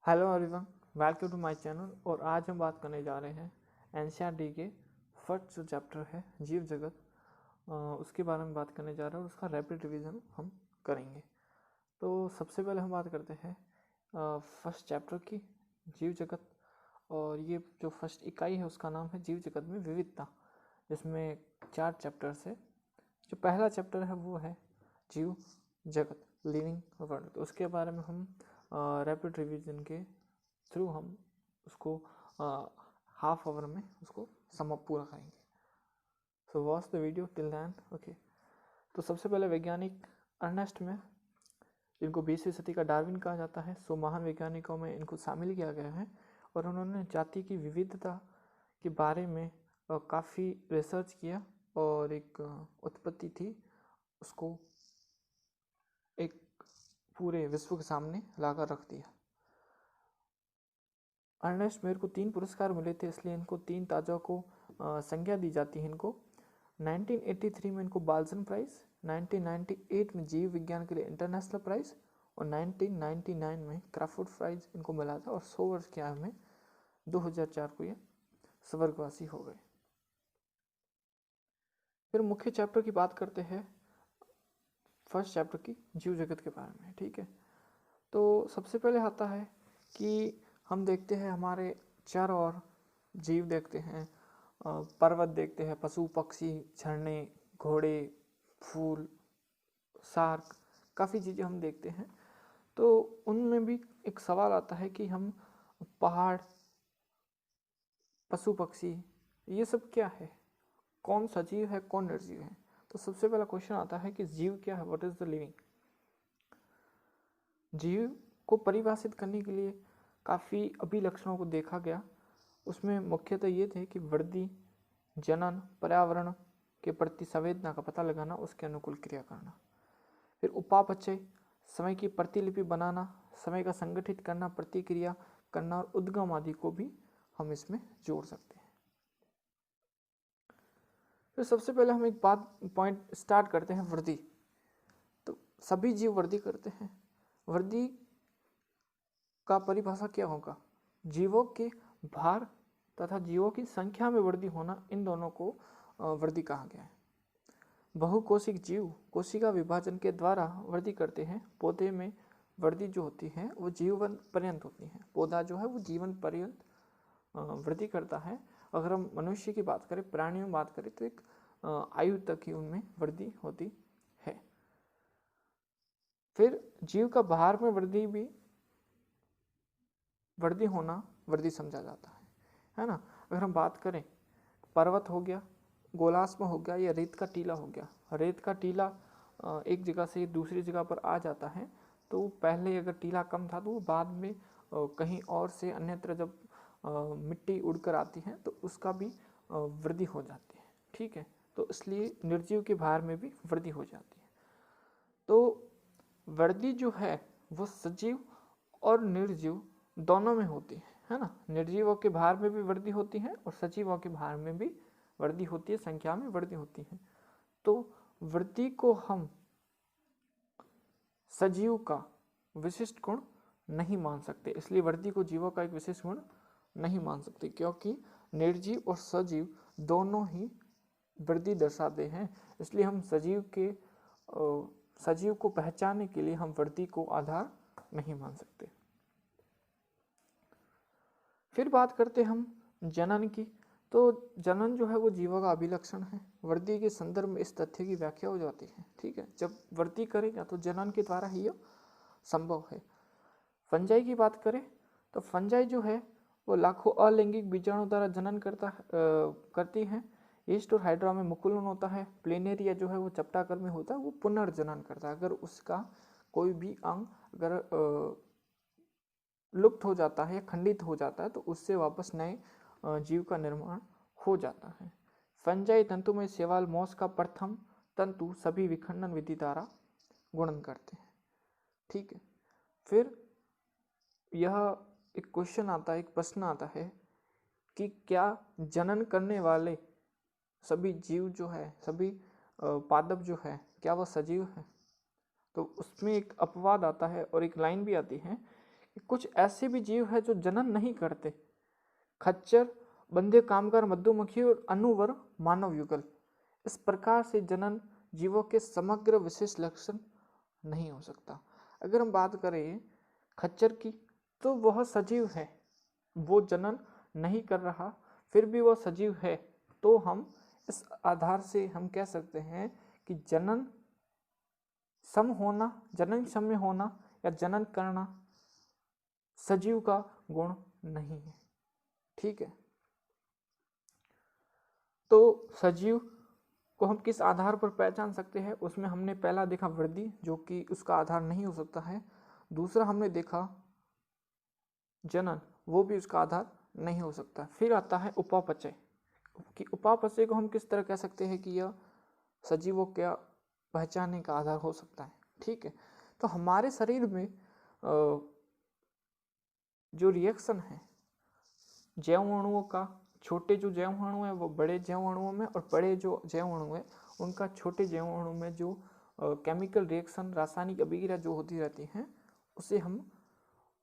Hello everyone, welcome to my channel. और आज हम बात करने जा रहे हैं एनसीईआरटी के फर्स्ट जो चैप्टर है जीव जगत, उसके बारे में बात करने जा रहे हैं और उसका रैपिड रिवीजन हम करेंगे। तो सबसे पहले हम बात करते हैं फर्स्ट चैप्टर की, जीव जगत। और ये जो फर्स्ट इकाई है उसका नाम है जीव जगत में विविधता, जिसमें 4 चैप्टर्स है। जो पहला चैप्टर है वो है जीव जगत, लिविंग वर्ल्ड। तो उसके बारे में हम रैपिड रिवीजन के थ्रू हम उसको हाफ आवर में उसको समअप पूरा करेंगे। So watch the video till the end. Okay, तो सबसे पहले वैज्ञानिक अर्नेस्ट में, जिनको 20वीं सदी का डार्विन कहा जाता है, सो महान वैज्ञानिकों में इनको शामिल किया गया है। और उन्होंने जाति की विविधता के बारे में काफ़ी रिसर्च किया और एक उत्पत्ति थी उसको एक पूरे विश्व के सामने लाकर रख दिया। अर्नेस्ट मेयर को 3 पुरस्कार मिले थे, इसलिए इनको 3 ताजों को संज्ञा दी जाती है। इनको 1983 में इनको बाल्सन प्राइज, 1998 में जीव विज्ञान के लिए इंटरनेशनल प्राइज और 1999 में क्राफोर्ड प्राइज इनको मिला था। और 100 वर्ष की आयु में 2004 को ये स्वर्गवासी हो गए। फिर मुख्य चैप्टर की बात करते हैं, फर्स्ट चैप्टर की जीव जगत के बारे में। ठीक है, तो सबसे पहले आता है कि हम देखते हैं हमारे चारों ओर जीव देखते हैं, पर्वत देखते हैं, पशु पक्षी, झरने, घोड़े, फूल, शार्क, काफ़ी चीज़ें हम देखते हैं। तो उनमें भी एक सवाल आता है कि हम पहाड़, पशु पक्षी, ये सब क्या है, कौन सजीव है कौन निर्जीव है। तो सबसे पहला क्वेश्चन आता है कि जीव क्या है, व्हाट इज द लिविंग। जीव को परिभाषित करने के लिए काफ़ी अभिलक्षणों को देखा गया। उसमें मुख्यतः ये थे कि वृद्धि, जनन, पर्यावरण के प्रति संवेदना का पता लगाना, उसके अनुकूल क्रिया करना। फिर उपापचय, समय की प्रतिलिपि बनाना, समय का संगठित करना, प्रतिक्रिया करना और उद्गम आदि को भी हम इसमें जोड़ सकते हैं। फिर सबसे पहले हम एक बात पॉइंट स्टार्ट करते हैं, वृद्धि। तो सभी जीव वृद्धि करते हैं। वृद्धि का परिभाषा क्या होगा, जीवों के भार तथा जीवों की संख्या में वृद्धि होना, इन दोनों को वृद्धि कहा गया है। बहुकोशिक जीव कोशिका विभाजन के द्वारा वृद्धि करते हैं। पौधे में वृद्धि जो होती है वो जीवन पर्यंत होती है। पौधा जो है वो जीवन पर्यंत वृद्धि करता है। अगर हम मनुष्य की बात करें, प्राणियों में बात करें, तो एक आयु तक ही उनमें वृद्धि होती है। फिर जीव का भार में वृद्धि भी वृद्धि होना वृद्धि समझा जाता है ना। अगर हम बात करें, पर्वत हो गया, गोलाश्म हो गया, या रेत का टीला हो गया। रेत का टीला एक जगह से दूसरी जगह पर आ जाता है, तो पहले अगर टीला कम था तो वो बाद में कहीं और से अन्यत्र जब मिट्टी उड़कर आती है तो उसका भी वृद्धि हो जाती है। ठीक है, तो इसलिए निर्जीव के भार में भी वृद्धि हो जाती है। तो वृद्धि जो है वो सजीव और निर्जीव दोनों में होती है ना। निर्जीवों के भार में भी वृद्धि होती है और सजीवों के भार में भी वृद्धि होती है, संख्या में वृद्धि होती है। तो वृद्धि को हम सजीव का विशिष्ट गुण नहीं मान सकते, इसलिए वृद्धि को जीवों का एक विशिष्ट गुण नहीं मान सकते, क्योंकि निर्जीव और सजीव दोनों ही वृद्धि दर्शाते हैं। इसलिए हम सजीव को पहचानने के लिए हम वृद्धि को आधार नहीं मान सकते। फिर बात करते हम जनन की। तो जनन जो है वो जीवों का अभिलक्षण है। वृद्धि के संदर्भ में इस तथ्य की व्याख्या हो जाती है। ठीक है, जब वृद्धि करेगा तो जनन के द्वारा ही यह संभव है। फंजाई की बात करें तो फंजाई जो है वो लाखों अलैंगिक बीजाणु द्वारा जनन करती है। ईस्ट और हाइड्रा में मुकुलन होता है। प्लेनेरिया जो है वो चपटाकर में होता है, वो पुनर्जनन करता है। अगर उसका कोई भी अंग अगर लुप्त हो जाता है या खंडित हो जाता है तो उससे वापस नए जीव का निर्माण हो जाता है। फंजाई तंतु में शैवाल मौस का प्रथम तंतु सभी विखंडन विधि द्वारा गुणन करते हैं। ठीक है, फिर यह एक क्वेश्चन आता है, एक प्रश्न आता है कि क्या जनन करने वाले सभी जीव जो है, सभी पादप जो है, क्या वह सजीव है। तो उसमें एक अपवाद आता है और एक लाइन भी आती है कुछ ऐसे भी जीव है जो जनन नहीं करते। खच्चर, बंदे, कामगार, मधुमक्खी और अनुवर मानव युगल। इस प्रकार से जनन जीवों के समग्र विशेष लक्षण नहीं हो सकता। अगर हम बात करें खच्चर की, तो वह सजीव है, वो जनन नहीं कर रहा, फिर भी वह सजीव है, तो हम इस आधार से हम कह सकते हैं कि जनन सम होना, जनन सम्य होना या जनन करना सजीव का गुण नहीं है। ठीक है, तो सजीव को हम किस आधार पर पहचान सकते हैं, उसमें हमने पहला देखा वृद्धि, जो कि उसका आधार नहीं हो सकता है। दूसरा हमने देखा जनन, वो भी उसका आधार नहीं हो सकता। फिर आता है उपापचय, कि उपापचय को हम किस तरह कह सकते हैं कि यह सजीवों का पहचानने का आधार हो सकता है। ठीक है, तो हमारे शरीर में जो रिएक्शन है जैव अणुओं का, छोटे जो जैव अणु है वो बड़े जैव अणुओं में, और बड़े जो जैव अणु है उनका छोटे जैव अणु में जो केमिकल रिएक्शन, रासायनिक अभिक्रिया जो होती रहती हैं, उसे हम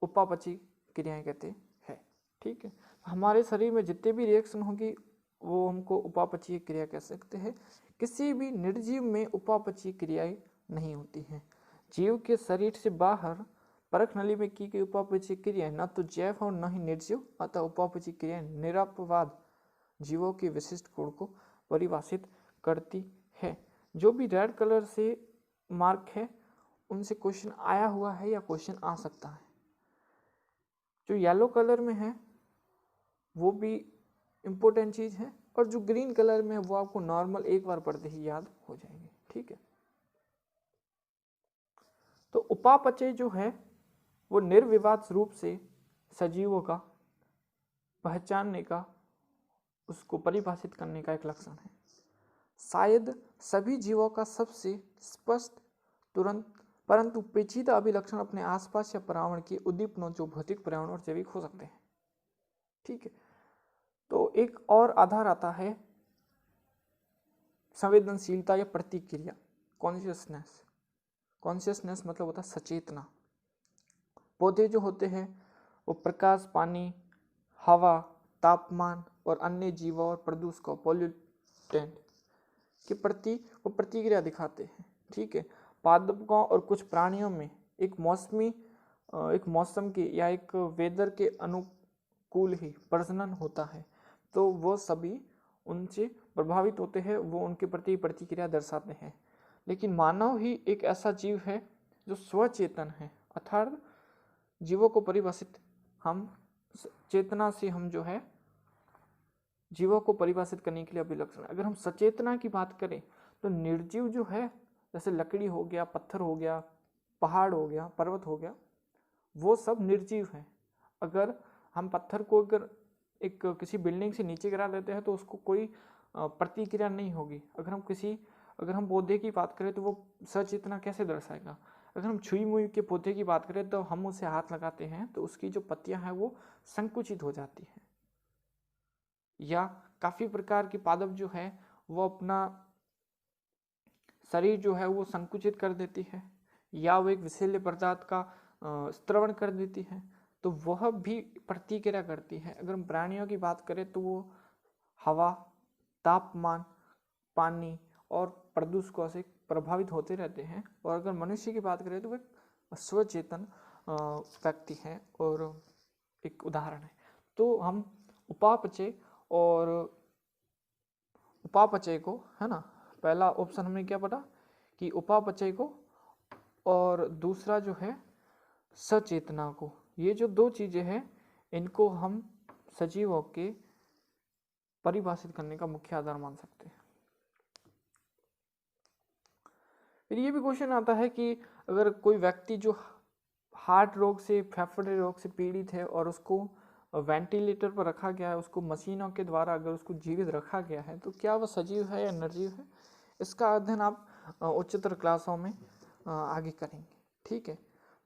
उपापचयी क्रियाएं कहते हैं। ठीक है, हमारे शरीर में जितने भी रिएक्शन होगी वो हमको उपापचयी क्रिया कह सकते हैं। किसी भी निर्जीव में उपापचयी क्रियाएं नहीं होती हैं। जीव के शरीर से बाहर परख नली में की गई उपापचयी क्रियाएं न तो जैव और न ही निर्जीव, अतः उपापचयी क्रियाएं निरपवाद जीवों के विशिष्ट गुण को परिभाषित करती है। जो भी रेड कलर से मार्क है उनसे क्वेश्चन आया हुआ है या क्वेश्चन आ सकता है। जो येलो कलर में है वो भी इम्पोर्टेंट चीज है, और जो ग्रीन कलर में है वो आपको नॉर्मल एक बार पढ़ते ही याद हो जाएंगे। ठीक है, तो उपापचय जो है वो निर्विवाद रूप से सजीवों का पहचानने का, उसको परिभाषित करने का एक लक्षण है। शायद सभी जीवों का सबसे स्पष्ट, तुरंत परंतु पेचीदा अभिलक्षण अपने आसपास या पर्यावरण के उद्दीपनों, जो भौतिक, पर्यावरण और जैविक हो सकते हैं। ठीक है, तो एक और आधार आता है संवेदनशीलता या प्रतिक्रिया, कॉन्शियसनेस। कॉन्शियसनेस मतलब होता है सचेतना। पौधे जो होते हैं वो प्रकाश, पानी, हवा, तापमान और अन्य जीवों और प्रदूषकों, पॉल्यूटेंट के प्रति वो प्रतिक्रिया दिखाते हैं। ठीक है, पादपों और कुछ प्राणियों में एक मौसम के या एक वेदर के अनुकूल ही प्रजनन होता है, तो वो सभी उनसे प्रभावित होते हैं, वो उनके प्रति प्रतिक्रिया दर्शाते हैं। लेकिन मानव ही एक ऐसा जीव है जो स्वचेतन है, अर्थात जीवों को परिभाषित हम चेतना से हम जो है जीवों को परिभाषित करने के लिए अभिलक्षण। अगर हम सचेतना की बात करें तो निर्जीव जो है, जैसे लकड़ी हो गया, पत्थर हो गया, पहाड़ हो गया, पर्वत हो गया, वो सब निर्जीव हैं। अगर हम पत्थर को अगर एक किसी बिल्डिंग से नीचे गिरा देते हैं तो उसको कोई प्रतिक्रिया नहीं होगी। अगर हम पौधे की बात करें तो वो सचेतना कैसे दर्शाएगा। अगर हम छुई मुई के पौधे की बात करें तो हम उसे हाथ लगाते हैं तो उसकी जो पत्तियां हैं वो संकुचित हो जाती हैं, या काफी प्रकार की पादप जो है वो अपना शरीर जो है वो संकुचित कर देती है, या वो एक विषैले पदार्थ का स्त्रवण कर देती है, तो वह भी प्रतिक्रिया करती है। अगर हम प्राणियों की बात करें तो वो हवा, तापमान, पानी और प्रदूषकों से प्रभावित होते रहते हैं। और अगर मनुष्य की बात करें तो वो एक स्वचेतन व्यक्ति है और एक उदाहरण है। तो हम उपापचय को, है ना, पहला ऑप्शन हमने क्या पढ़ा कि उपापचय को, और दूसरा जो है सचेतना को। ये जो दो चीजें हैं इनको हम सजीवों के परिभाषित करने का मुख्य आधार मान सकते हैं। फिर ये भी क्वेश्चन आता है कि अगर कोई व्यक्ति जो हार्ट रोग से, फेफड़े रोग से पीड़ित है और उसको वेंटिलेटर पर रखा गया है, उसको मशीनों के द्वारा अगर उसको जीवित रखा गया है, तो क्या वह सजीव है या निर्जीव है? इसका अध्ययन आप उच्चतर क्लासों में आगे करेंगे। ठीक है,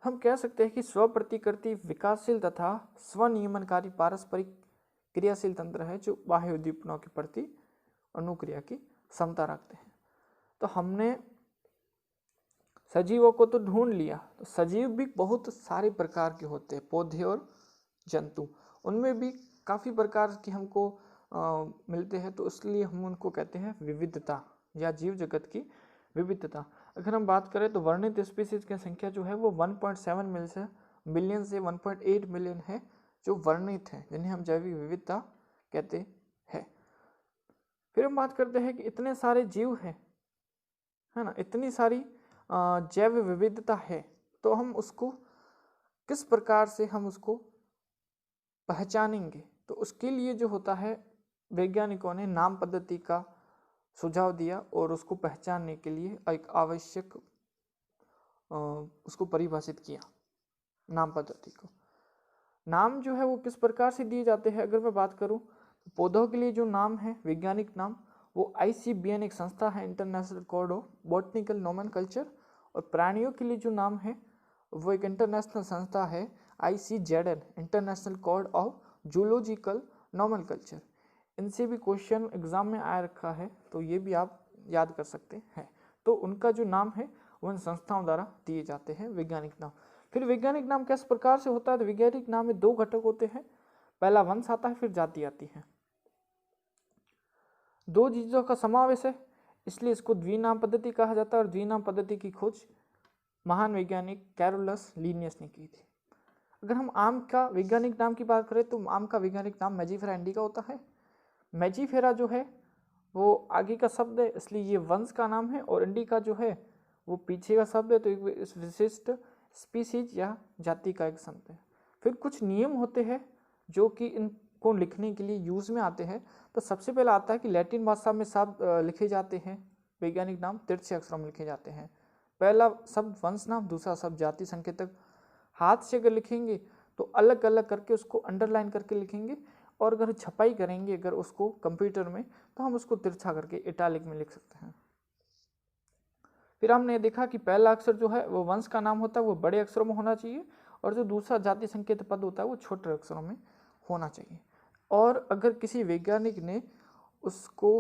हम कह सकते हैं कि स्वप्रतिकृति विकासशील तथा स्वनियमनकारी पारस्परिक क्रियाशील तंत्र है जो बाह्य उद्दीपनों के प्रति अनुक्रिया की क्षमता रखते हैं। तो हमने सजीवों को तो ढूंढ लिया, तो सजीव भी बहुत सारे प्रकार के होते हैं, पौधे और जंतु, उनमें भी काफ़ी प्रकार के हमको मिलते हैं, तो इसलिए हम उनको कहते हैं विविधता या जीव जगत की विविधता। अगर हम बात करें तो वर्णित स्पीसीज की संख्या जो है वो 1.7 मिलियन से 1.8 मिलियन है जो वर्णित है, जिन्हें हम जैविक विविधता कहते हैं। फिर हम बात करते हैं कि इतने सारे जीव हैं, है ना, इतनी सारी जैव विविधता है, तो हम उसको किस प्रकार से हम उसको पहचानेंगे? तो उसके लिए जो होता है, वैज्ञानिकों ने नाम पद्धति का सुझाव दिया और उसको पहचानने के लिए एक आवश्यक उसको परिभाषित किया, नाम पद्धति को। नाम जो है वो किस प्रकार से दिए जाते हैं? अगर मैं बात करूं तो पौधों के लिए जो नाम है, वैज्ञानिक नाम, वो ICBN एक संस्था है, international code of botanical nomenclature. और प्राणियों के लिए जो नाम है वो एक इंटरनेशनल संस्था है, ICZN, international code of zoological nomenclature. इनसे भी क्वेश्चन एग्जाम में आ रखा है, तो ये भी आप याद कर सकते हैं। तो उनका जो नाम है वो इन संस्थाओं द्वारा दिए जाते हैं, वैज्ञानिक नाम। फिर वैज्ञानिक नाम किस प्रकार से होता है? तो वैज्ञानिक नाम में 2 घटक होते हैं, पहला वंश आता है, फिर जाति आती है। 2 चीजों का समावेश है, इसलिए इसको द्विनाम पद्धति कहा जाता है। और द्विनाम पद्धति की खोज महान वैज्ञानिक कैरोलस लिनियस ने की थी। अगर हम आम का वैज्ञानिक नाम की बात करें तो आम का वैज्ञानिक नाम मैजीफेरा इंडिका होता है। मैजीफेरा जो है वो आगे का शब्द है, इसलिए ये वंश का नाम है, और इंडिका जो है वो पीछे का शब्द है, तो एक इस विशिष्ट स्पीसीज या जाति का एक शब्द है। फिर कुछ नियम होते हैं जो कि इनको लिखने के लिए यूज में आते हैं। तो सबसे पहले आता है कि लैटिन भाषा में शब्द लिखे जाते हैं, वैज्ञानिक नाम तिरछे अक्षरों में लिखे जाते हैं। पहला शब्द वंश नाम, दूसरा शब्द जाति संकेतक। हाथ से अगर लिखेंगे तो अलग अलग करके उसको अंडरलाइन करके लिखेंगे, और अगर छपाई करेंगे अगर उसको कंप्यूटर में, तो हम उसको तिरछा करके इटैलिक में लिख सकते हैं। फिर हमने देखा कि पहला अक्षर जो है वो वंश का नाम होता है, वो बड़े अक्षरों में होना चाहिए, और जो दूसरा जाति संकेत पद होता है वो छोटे अक्षरों में होना चाहिए। और अगर किसी वैज्ञानिक ने उसको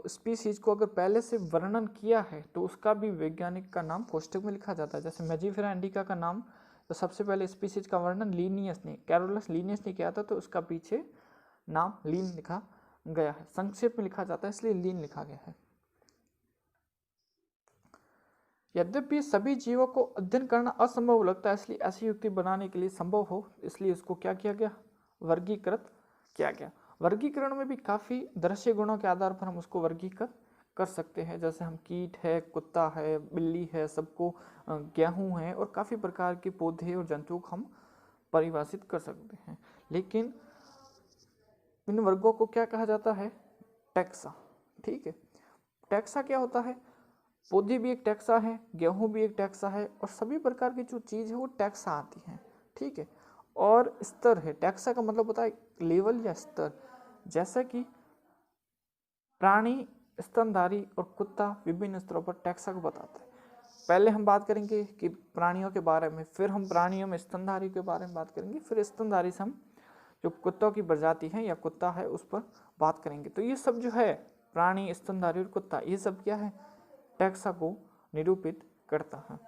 स्पीसीज को अगर पहले से वर्णन किया है तो उसका भी वैज्ञानिक का नाम कोष्ठक में लिखा जाता है। जैसे मैजीफेरा इंडिका का नाम तो सबसे पहले स्पीसीज का वर्णन लिनियस ने, कैरोलस लिनियस ने किया था, तो उसका पीछे नाम लीन लिखा गया है, संक्षेप में लिखा जाता है, इसलिए लीन लिखा गया है। यद्यपि सभी जीवों को अध्ययन करना असंभव लगता है, इसलिए ऐसी युक्ति बनाने के लिए संभव हो, इसलिए इसको क्या किया गया? वर्गीकृत किया गया। वर्गीकरण में भी काफ़ी दृश्य गुणों के आधार पर हम उसको वर्गीकृत कर सकते हैं। जैसे हम कीट है, कुत्ता है, बिल्ली है, सबको गेहूँ है, और काफ़ी प्रकार के पौधे और जंतुओं को हम परिभाषित कर सकते हैं। लेकिन इन वर्गों को क्या कहा जाता है? टैक्सा। ठीक है, टैक्सा क्या होता है? पौधे भी एक टैक्सा है, गेहूँ भी एक टैक्सा है, और सभी प्रकार की जो चीज़ है वो टैक्सा आती है। ठीक है, और स्तर है, टैक्सा का मतलब होता है लेवल या स्तर। जैसा कि प्राणी, स्तनधारी और कुत्ता विभिन्न स्तरों पर टैक्सा को बताते हैं। पहले हम बात करेंगे कि प्राणियों के बारे में, फिर हम प्राणियों में स्तनधारी के बारे में बात करेंगे, फिर स्तनधारी से हम जो कुत्तों की प्रजाति है या कुत्ता है उस पर बात करेंगे। तो ये सब जो है प्राणी, स्तनधारी और कुत्ता, ये सब क्या है? टैक्सा को निरूपित करता है।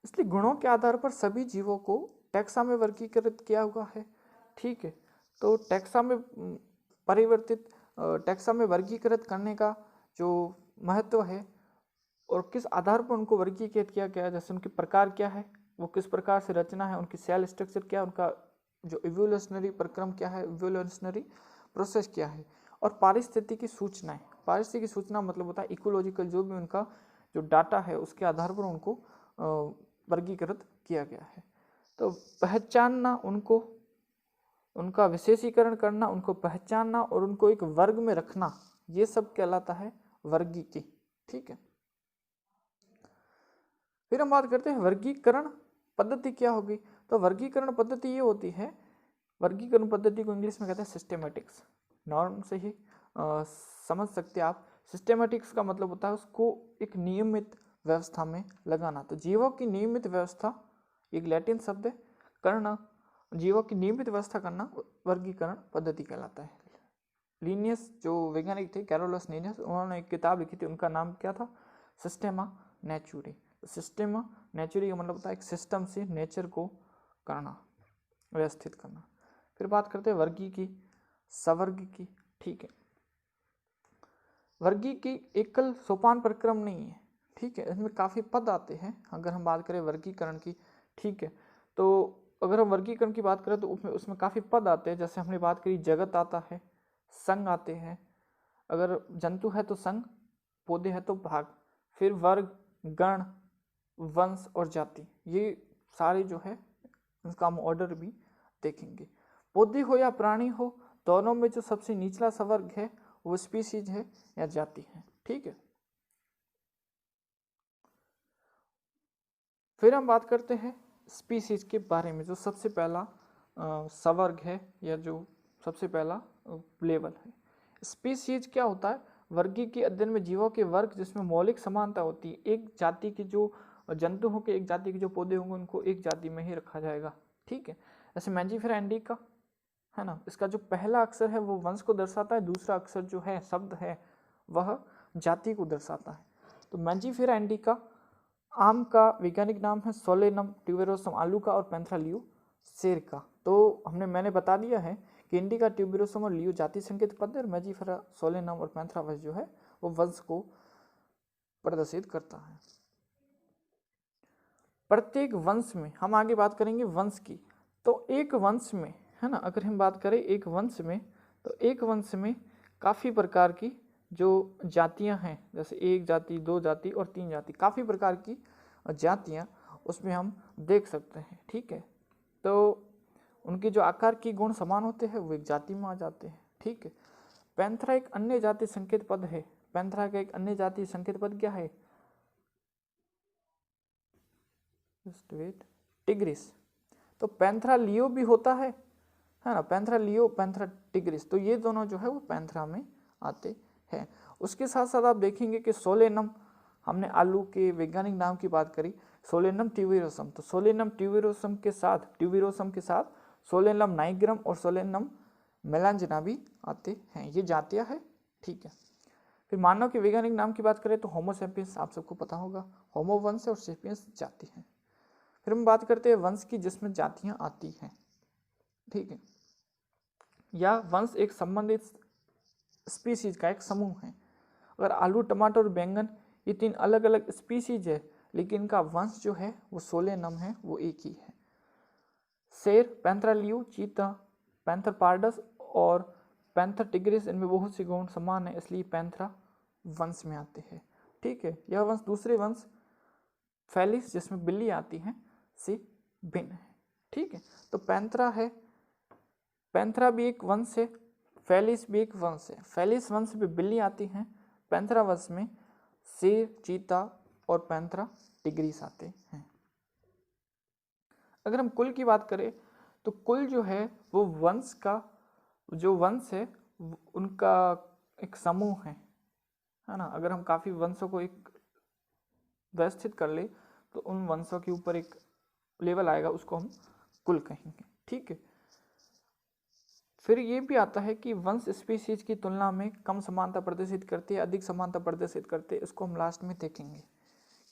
इसलिए गुणों के आधार पर सभी जीवों को टैक्सा में वर्गीकृत किया हुआ है। ठीक है, तो टैक्सा में परिवर्तित टैक्सा में वर्गीकृत करने का जो महत्व है और किस आधार पर उनको वर्गीकृत किया गया, जैसे उनके प्रकार क्या है, वो किस प्रकार से रचना है, उनकी सेल स्ट्रक्चर क्या है, उनका जो इवोल्यूशनरी प्रक्रम क्या है, इवोल्यूशनरी प्रोसेस क्या है, और पारिस्थितिकी सूचनाएं। पारिस्थितिकी सूचना मतलब होता है इकोलॉजिकल, जो भी उनका जो डाटा है उसके आधार पर उनको वर्गीकृत किया गया है। तो पहचानना, उनको उनका विशेषीकरण करना, उनको पहचानना और उनको एक वर्ग में रखना, ये सब कहलाता है वर्गीकी। ठीक है, फिर हम बात करते हैं वर्गीकरण पद्धति क्या होगी। तो वर्गीकरण पद्धति ये होती है, वर्गीकरण पद्धति को इंग्लिश में कहते हैं सिस्टेमेटिक्स। नॉर्म से ही समझ सकते हैं आप। सिस्टेमेटिक्स का मतलब होता है उसको एक नियमित व्यवस्था में लगाना। तो जीवों की नियमित व्यवस्था, एक लैटिन शब्द है, करना, जीवों की नियमित व्यवस्था करना वर्गीकरण पद्धति कहलाता है। लिनियस जो वैज्ञानिक थे, कैरोलस लिनियस, उन्होंने एक किताब लिखी थी, उनका नाम क्या था? सिस्टेमा नेचुरी। सिस्टम नेचुरी का मतलब होता है एक सिस्टम से नेचर को करना, व्यवस्थित करना। फिर बात करते हैं वर्गी की, सवर्गी की। ठीक है, वर्गी की एकल सोपान प्रक्रम नहीं है। ठीक है, इसमें काफ़ी पद आते हैं अगर हम बात करें वर्गीकरण की। ठीक है, तो अगर हम वर्गीकरण की बात करें तो उसमें काफ़ी पद आते हैं। जैसे हमने बात करी, जगत आता है, संघ आते हैं, अगर जंतु है तो संघ, पौधे है तो भाग, फिर वर्ग, गण, वंश और जाति, ये सारे जो है इसका हम ऑर्डर भी देखेंगे। पौधे हो या प्राणी हो, दोनों में जो सबसे निचला सवर्ग है वो स्पीसीज है या जाति है। ठीक है, फिर हम बात करते हैं स्पीसीज के बारे में। जो सबसे पहला सवर्ग है या जो सबसे पहला लेवल है। स्पीसीज क्या होता है? वर्गीय के अध्ययन में जीवों के वर्ग जिसमें मौलिक समानता होती है। एक जाति के जो जंतु होंगे, एक जाति के जो पौधे होंगे, उनको एक जाति में ही रखा जाएगा। ठीक है, जैसे मैंजीफेरा इंडिका है ना, इसका जो पहला अक्षर है वो वंश को दर्शाता है, दूसरा अक्षर जो है शब्द है वह जाति को दर्शाता है। तो मैंजीफेरा इंडिका आम का वैज्ञानिक नाम है सोलेनम ट्यूबेरोसम आलू का, और पैंथरा लियो सेर का। तो मैंने बता दिया है कि इंडिका, ट्यूबेरोसम और लियो जाति संकेत पद है, और मैंजीफेरा, सोलेनम और पैंथरा वंश जो है वो वंश को प्रदर्शित करता है। प्रत्येक वंश में हम आगे बात करेंगे वंश की। तो एक वंश में है ना, अगर हम बात करें एक वंश में, तो एक वंश में काफ़ी प्रकार की जो जातियां हैं, जैसे एक जाति, दो जाति और तीन जाति, काफ़ी प्रकार की जातियां उसमें हम देख सकते हैं। ठीक है, तो उनके जो आकार की गुण समान होते हैं वो एक जाति में आ जाते हैं। ठीक है, पैंथरा एक अन्य जाति संकेत पद है। पैंथरा का एक अन्य जाति संकेत पद क्या है? टिग्रिस। तो पैंथरा लियो भी होता है ना, पैंथरा लियो, पैंथरा टिग्रिस, तो ये दोनों जो है वो पैंथरा में आते हैं। उसके साथ साथ आप देखेंगे कि सोलेनम, हमने आलू के वैज्ञानिक नाम की बात करी, सोलेनम ट्यूबेरोसम, तो सोलेनम ट्यूबेरोसम के साथ सोलेनम नाइग्रम और सोलेनम मेलांजना भी आते हैं। ये जातियां है। ठीक है, फिर मानव के वैज्ञानिक नाम की बात करें तो होमो सेपियंस, आप सबको पता होगा, होमो वंश है और सेपियंस जाति है। फिर हम बात करते हैं वंश की जिसमें जातियां आती हैं। ठीक है, या वंश एक संबंधित स्पीसीज का एक समूह है। अगर आलू, टमाटर और बैंगन ये तीन अलग अलग स्पीसीज है, लेकिन इनका वंश जो है वो सोलेनम है, वो एक ही है। शेर, पैंथरा लियो, चीता, पैंथर पार्डस और पैंथर टिग्रिस, इनमें बहुत से गुण समान है, इसलिए पैंथरा वंश में आते हैं। ठीक है, यह वंश दूसरे वंश फेलिस जिसमें बिल्ली आती है से भिन्न है। ठीक है, तो पैंथरा है, पैंथरा भी एक वंश है, फेलिस भी एक वंश है। फेलिस वंश में बिल्ली आती हैं, पैंथरा वंश में शेर, चीता और पैंथरा टिग्रिस आते हैं। अगर हम कुल की बात करें तो कुल जो है वो वंश का, जो वंश है उनका एक समूह है ना। अगर हम काफ़ी वंशों को एक व्यवस्थित कर ले तो उन वंशों के ऊपर एक लेवल आएगा, उसको हम कुल कहेंगे। ठीक है, फिर ये भी आता है कि वंश स्पीसीज की तुलना में कम समानता प्रदर्शित करते हैं, अधिक समानता प्रदर्शित करते हैं। इसको हम लास्ट में देखेंगे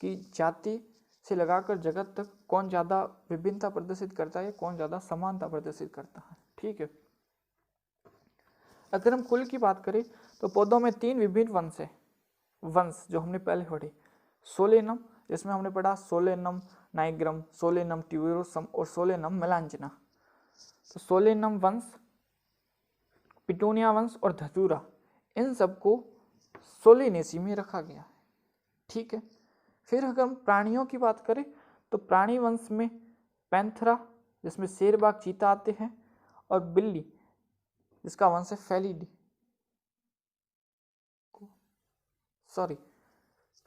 कि जाति से लगाकर जगत तक कौन ज़्यादा विभिन्नता प्रदर्शित करता है, कौन ज़्यादा समानता प्रदर्शित करता है। ठीक है, अगर हम कुल की बात करें तो पौधों में तीन विभिन्न वंश है। वंश जो हमने पहले पढ़े, सोलेनम जिसमें हमने पढ़ा सोलेनम नाइग्रम, सोलेनम ट्यूबेरोसम और सोलेनम मेलांजना। तो सोलेनम वंश, पिटूनिया वंश और धतूरा, इन सबको सोलेनेसी में रखा गया है। ठीक है, फिर अगर हम प्राणियों की बात करें तो प्राणी वंश में पैंथरा जिसमें शेर, बाघ, चीता आते हैं, और बिल्ली जिसका वंश है फेलिडी,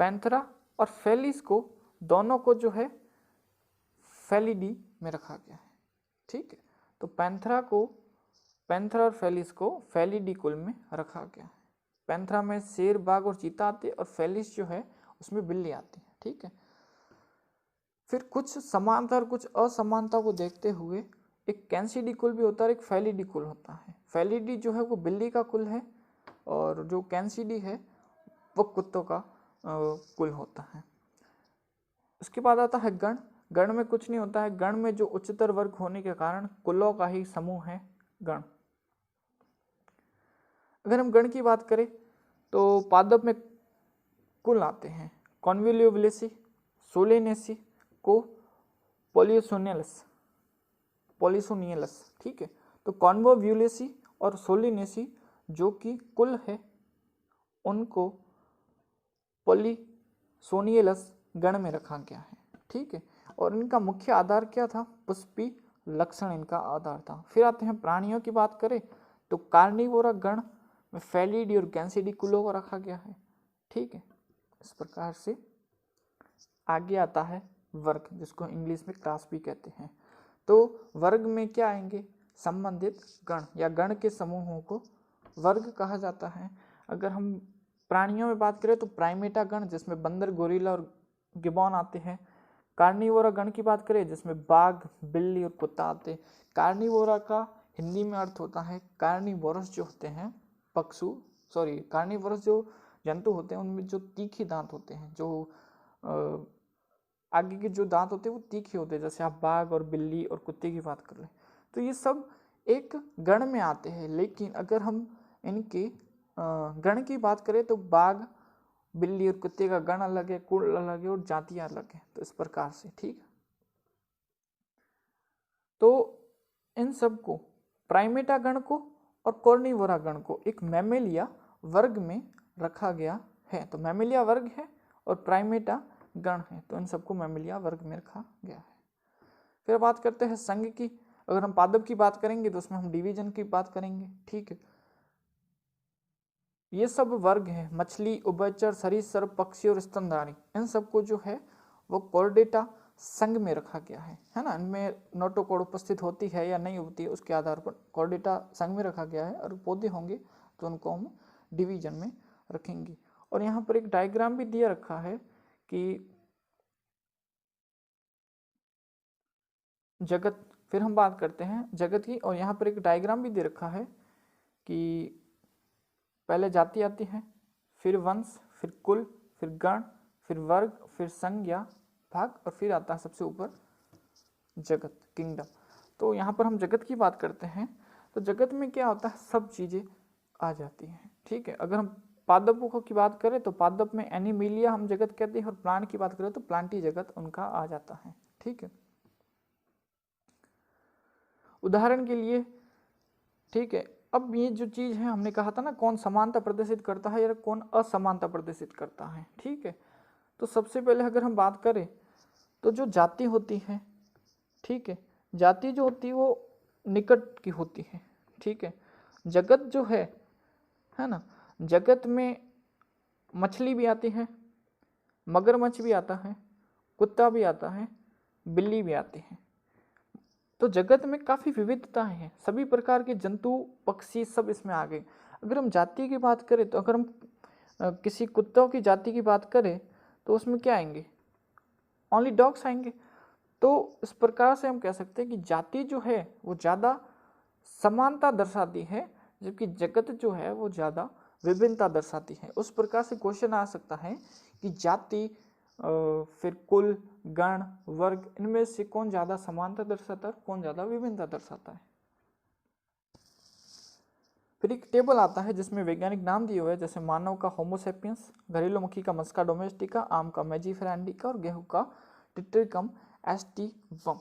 पैंथरा और फेलिस को, दोनों को जो है फेलिडी में रखा गया है। ठीक है, तो पैंथरा और फेलिस को फेलिडी कुल में रखा गया है। पैंथरा में शेर, बाघ और चीता आते हैं, और फेलिस जो है उसमें बिल्ली आती है। ठीक है, फिर कुछ समानता और कुछ असमानता को देखते हुए एक कैंसिडी कुल भी होता है और एक फेलिडी कुल होता है। फेलिडी जो है वो बिल्ली का कुल है, और जो कैंसिडी है वो कुत्तों का कुल होता है। उसके बाद आता है गण। गण में कुछ नहीं होता है, गण में जो उच्चतर वर्ग होने के कारण कुलों का ही समूह है गण। अगर हम गण की बात करें तो पादप में कुल आते हैं कॉन्वोल्यूवलेसी, सोलेनेसी को पॉलीसोनियलस, ठीक है। तो कॉन्वोल्यूलेसी और सोलिनेसी जो कि कुल है उनको पॉलीसोनियलस गण में रखा गया है, ठीक है। और इनका मुख्य आधार क्या था? पुष्पी लक्षण इनका आधार था। फिर आते हैं प्राणियों की बात करें तो कार्निवोरा गण में फेलिडी और गैंसिडी कुलों को रखा गया है, ठीक है। इस प्रकार से आगे आता है वर्ग, जिसको इंग्लिश में क्लास भी कहते हैं। तो वर्ग में क्या आएंगे? संबंधित गण या गण के समूहों को वर्ग कहा जाता है। अगर हम प्राणियों में बात करें तो प्राइमेटा गण, जिसमें बंदर, गोरिल्ला और गिबॉन आते हैं। कार्निवोरा गण की बात करें जिसमें बाघ, बिल्ली और कुत्ता आते हैं। कार्निवोरा का हिंदी में अर्थ होता है कार्निवोरस जो होते हैं कार्निवोरस जो जंतु होते हैं उनमें जो तीखे दांत होते हैं, जो आगे के जो दांत होते हैं वो तीखे होते हैं। जैसे आप बाघ और बिल्ली और कुत्ते की बात कर लें तो ये सब एक गण में आते हैं। लेकिन अगर हम इनके गण की बात करें तो बाघ, बिल्ली और कुत्ते का गण अलग है, कुल अलग है और जातियां अलग है। तो इस प्रकार से, ठीक है। तो इन सब को, प्राइमेटा गण को और कॉर्निवोरा गण को एक मैमेलिया वर्ग में रखा गया है। तो मैमेलिया वर्ग है और प्राइमेटा गण है, तो इन सबको मैमेलिया वर्ग में रखा गया है। फिर बात करते हैं संघ की। अगर हम पादप की बात करेंगे तो उसमें हम डिवीजन की बात करेंगे, ठीक है। ये सब वर्ग है, मछली, उभयचर, सरीसृप, पक्षी और स्तनधारी, इन सबको जो है वो कॉर्डेटा संघ में रखा गया है ना। इनमें नोटोकॉर्ड उपस्थित होती है या नहीं होती है उसके आधार पर कॉर्डेटा संघ में रखा गया है। और पौधे होंगे तो उनको हम डिवीजन में रखेंगे। और यहाँ पर एक डायग्राम भी दिया रखा है कि जगत, फिर हम बात करते हैं जगत की। और यहाँ पर एक डायग्राम भी दे रखा है कि पहले जाति आती है, फिर वंश, फिर कुल, फिर गण, फिर वर्ग, फिर संघ या भाग, और फिर आता है सबसे ऊपर जगत, किंगडम। तो यहाँ पर हम जगत की बात करते हैं तो जगत में क्या होता है, सब चीजें आ जाती हैं, ठीक है। अगर हम पादपों की बात करें तो पादप में एनिमिलिया हम जगत कहते हैं, और प्लांट की बात करें तो प्लांटी जगत उनका आ जाता है, ठीक है। उदाहरण के लिए, ठीक है, अब ये जो चीज है हमने कहा था ना, कौन समानता प्रदर्शित करता है या कौन असमानता प्रदर्शित करता है, ठीक है। तो सबसे पहले अगर हम बात करें तो जो जाति होती है, ठीक है, जाति जो होती है वो निकट की होती है, ठीक है। जगत जो है ना, जगत में मछली भी आती है, मगरमच्छ भी आता है, कुत्ता भी आता है, बिल्ली भी आती है। तो जगत में काफ़ी विविधताएं हैं, सभी प्रकार के जंतु, पक्षी सब इसमें आ गए। अगर हम जाति की बात करें तो अगर हम किसी कुत्तों की जाति की बात करें तो उसमें क्या आएंगे? ओनली डॉग्स आएंगे। तो इस प्रकार से हम कह सकते हैं कि जाति जो है वो ज़्यादा समानता दर्शाती है, जबकि जगत जो है वो ज़्यादा विभिन्नता दर्शाती है। उस प्रकार से क्वेश्चन आ सकता है कि जाति, फिर कुल, गण, वर्ग, इनमें से कौन ज़्यादा समानता दर्शाता है, कौन ज़्यादा विभिन्नता दर्शाता है। फिर एक टेबल आता है जिसमें वैज्ञानिक नाम दिए हुए हैं, जैसे मानव का होमोसेपियंस, घरेलू मक्खी का मस्का डोमेस्टिका, आम का मैजिफेरा इंडिका और गेहूं का टिट्रिकम एस्टिवम।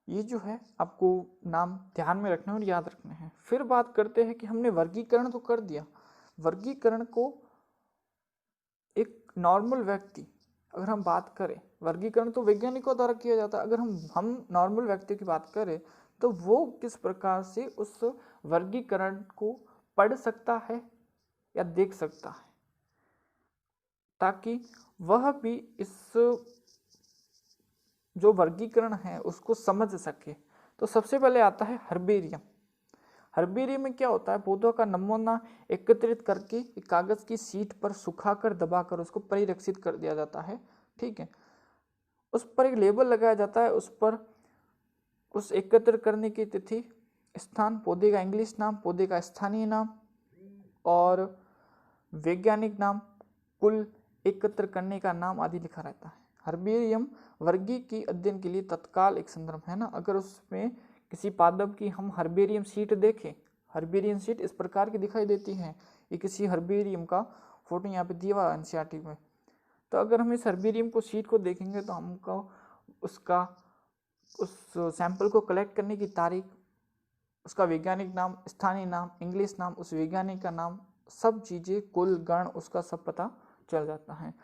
ये जो है आपको नाम ध्यान में रखने और याद रखने हैं। फिर बात करते हैं कि हमने वर्गीकरण तो कर दिया, वर्गीकरण को एक नॉर्मल व्यक्ति, अगर हम बात करें, वर्गीकरण तो वैज्ञानिकों द्वारा किया जाता है, अगर हम नॉर्मल व्यक्ति की बात करें तो वो किस प्रकार से उस वर्गीकरण को पढ़ सकता है या देख सकता है, ताकि वह भी इस जो वर्गीकरण है उसको समझ सके। तो सबसे पहले आता है हर्बेरियम। हर्बेरियम में क्या होता है, पौधों का नमूना एकत्रित करके एक कागज की शीट पर सुखाकर दबाकर उसको परिरक्षित कर दिया जाता है, ठीक है। उस पर एक लेबल लगाया जाता है, उस पर उस एकत्र करने की तिथि, स्थान, पौधे का इंग्लिश नाम, पौधे का स्थानीय नाम और वैज्ञानिक नाम, कुल एकत्र करने का नाम आदि लिखा रहता है। हर्बेरियम वर्गीय के अध्ययन के लिए तत्काल एक संदर्भ है ना। अगर उसमें किसी पादप की हम हर्बेरियम शीट देखें, हर्बेरियम शीट इस प्रकार की दिखाई देती है, ये किसी हर्बेरियम का फोटो यहाँ पे दिया हुआ एनसीईआरटी में। तो अगर हम इस हर्बेरियम को शीट को देखेंगे तो हमको उसका उस सैंपल को कलेक्ट करने की तारीख, उसका वैज्ञानिक नाम, स्थानीय नाम, इंग्लिश नाम, उस वैज्ञानिक का नाम, सब चीज़ें, कुल, गण, उसका सब पता चल जाता है।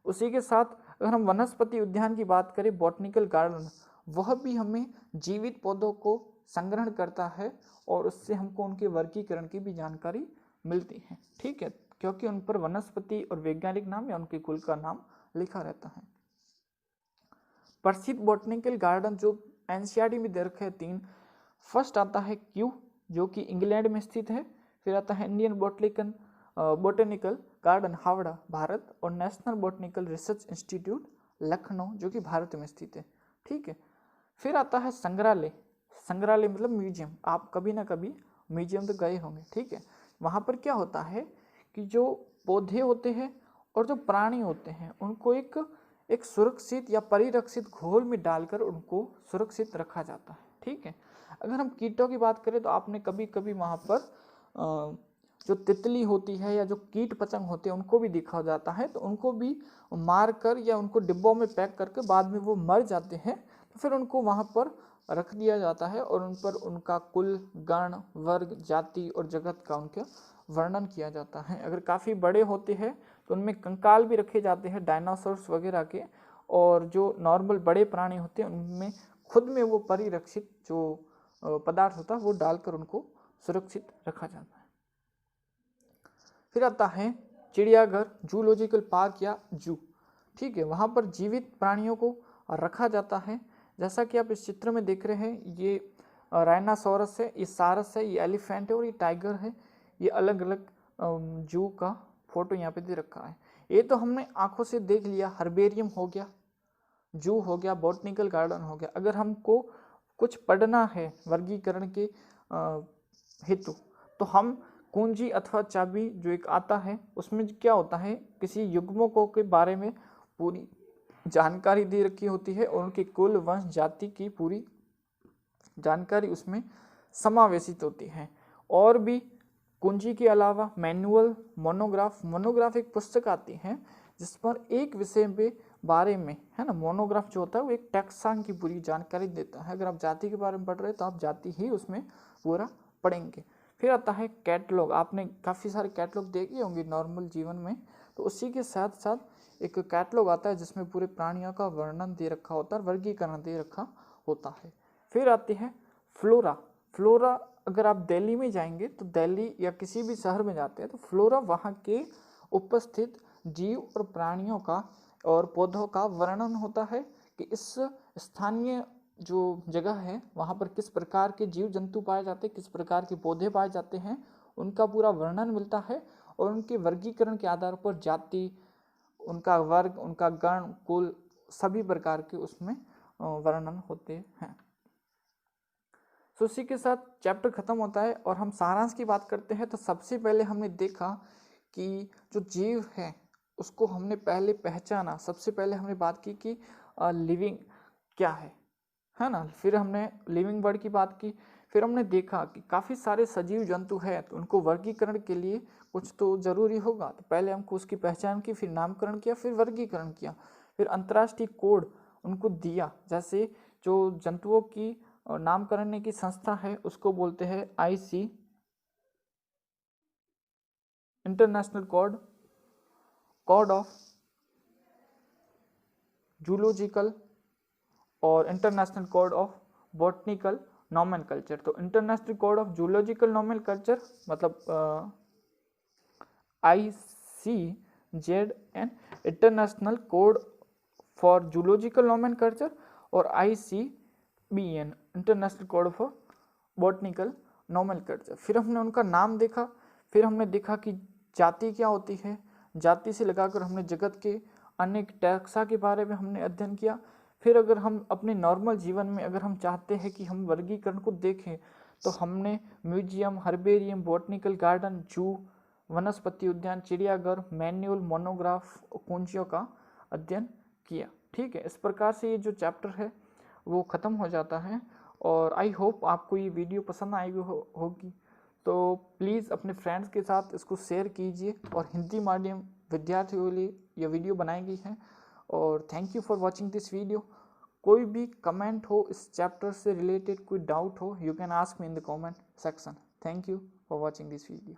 उसी के साथ अगर हम वनस्पति उद्यान की बात करें, बॉटनिकल गार्डन, वह भी हमें जीवित पौधों को संग्रहण करता है और उससे हमको उनके वर्गीकरण की भी जानकारी मिलती है, ठीक है, क्योंकि उन पर वनस्पति और वैज्ञानिक नाम या उनके कुल का नाम लिखा रहता है। प्रसिद्ध बॉटनिकल गार्डन जो एनसीईआरटी में दे रखे हैं 3, फर्स्ट आता है क्यू जो कि इंग्लैंड में स्थित है, फिर आता है Indian botanical garden Howrah Bharat, और national botanical research institute Lucknow जो कि भारत में स्थित है, ठीक है। फिर आता है संग्रहालय, संग्रहालय मतलब म्यूजियम, आप कभी ना कभी म्यूजियम तो गए होंगे, ठीक है। वहाँ पर क्या होता है कि जो पौधे होते हैं और जो प्राणी होते हैं उनको एक सुरक्षित या परिरक्षित घोल में डालकर उनको सुरक्षित रखा जाता है, ठीक है। अगर हम कीटों की बात करें तो आपने कभी कभी वहाँ पर जो तितली होती है या जो कीट पतंग होते हैं उनको भी देखा जाता है, तो उनको भी मार कर या उनको डिब्बों में पैक करके बाद में वो मर जाते हैं, तो फिर उनको वहाँ पर रख दिया जाता है और उन पर उनका कुल, गण, वर्ग, जाति और जगत का उनका वर्णन किया जाता है। अगर काफ़ी बड़े होते हैं तो उनमें कंकाल भी रखे जाते हैं डायनासोर्स वगैरह के, और जो नॉर्मल बड़े प्राणी होते हैं उनमें खुद में वो परिरक्षित जो पदार्थ होता है वो डालकर उनको सुरक्षित रखा जाता है। फिर आता है चिड़ियाघर, जूलॉजिकल पार्क या जू, ठीक है। वहाँ पर जीवित प्राणियों को रखा जाता है, जैसा कि आप इस चित्र में देख रहे हैं, ये राइनासोरस है, ये सारस है, ये एलिफेंट है और ये टाइगर है। ये अलग अलग जू का फोटो यहाँ पे दे रखा है। ये तो हमने आंखों से देख लिया, हर्बेरियम हो गया, जू हो गया, बॉटनिकल गार्डन हो गया। अगर हमको कुछ पढ़ना है वर्गीकरण के हेतु तो हम कुंजी अथवा चाबी जो एक आता है उसमें क्या होता है, किसी युग्मकों के बारे में पूरी जानकारी दे रखी होती है और उनके कुल, वंश, जाति की पूरी जानकारी उसमें समावेशित होती है। और भी कुंजी के अलावा मैनुअल, मोनोग्राफ, मोनोग्राफ एक पुस्तक आती है जिस पर एक विषय के बारे में, है ना, मोनोग्राफ जो होता है वो एक टैक्सान की पूरी जानकारी देता है। अगर आप जाति के बारे में पढ़ रहे हैं तो आप जाति ही उसमें पूरा पढ़ेंगे। फिर आता है कैटलॉग, आपने काफ़ी सारे कैटलॉग देखे होंगे नॉर्मल जीवन में, तो उसी के साथ साथ एक कैटलॉग आता है जिसमें पूरे प्राणियों का वर्णन दे रखा होता है, वर्गीकरण दे रखा होता है। फिर आती है फ्लोरा, फ्लोरा अगर आप दिल्ली में जाएंगे तो दिल्ली या किसी भी शहर में जाते हैं तो फ्लोरा वहाँ के उपस्थित जीव और प्राणियों का और पौधों का वर्णन होता है कि इस स्थानीय जो जगह है वहाँ पर किस प्रकार के जीव जंतु पाए जाते हैं, किस प्रकार के पौधे पाए जाते हैं, उनका पूरा वर्णन मिलता है और उनके वर्गीकरण के आधार पर जाति, उनका वर्ग, उनका गण, कुल, सभी प्रकार के उसमें वर्णन होते हैं। तो इसी के साथ चैप्टर खत्म होता है और हम सारांश की बात करते हैं। तो सबसे पहले हमने देखा कि जो जीव है उसको हमने पहले पहचाना, सबसे पहले हमने बात की कि लिविंग क्या है ना। फिर हमने लिविंग वर्ड की बात की, फिर हमने देखा कि काफ़ी सारे सजीव जंतु हैं तो उनको वर्गीकरण के लिए कुछ तो जरूरी होगा, तो पहले हमको उसकी पहचान की, फिर नामकरण किया, फिर वर्गीकरण किया, फिर अंतर्राष्ट्रीय कोड उनको दिया। जैसे जो जंतुओं की नामकरण की संस्था है उसको बोलते हैं IC, international code of zoological, और international code of botanical nomenclature. तो international code of zoological nomenclature मतलब ICZN, international code for zoological nomenclature, और ICBN, international code for botanical nomenclature. फिर हमने उनका नाम देखा, फिर हमने देखा कि जाति क्या होती है, जाति से लगाकर हमने जगत के अनेक टैक्सा के बारे में हमने अध्ययन किया। फिर अगर हम अपने नॉर्मल जीवन में अगर हम चाहते हैं कि हम वर्गीकरण को देखें तो हमने म्यूजियम, हर्बेरियम, बॉटनिकल गार्डन, जू, वनस्पति उद्यान, चिड़ियाघर, मैनुअल, मोनोग्राफ, कुंजियों का अध्ययन किया। ठीक है, इस प्रकार से ये जो चैप्टर है वो ख़त्म हो जाता है। और आई होप आपको ये वीडियो पसंद आएगी होगी, तो प्लीज़ अपने फ्रेंड्स के साथ इसको शेयर कीजिए। और हिंदी माध्यम विद्यार्थियों के लिए यह वीडियो बनाई गई है। और thank you for watching this video. कोई भी कमेंट हो इस चैप्टर से रिलेटेड, कोई डाउट हो, you can ask me in the comment section. Thank you for watching this video.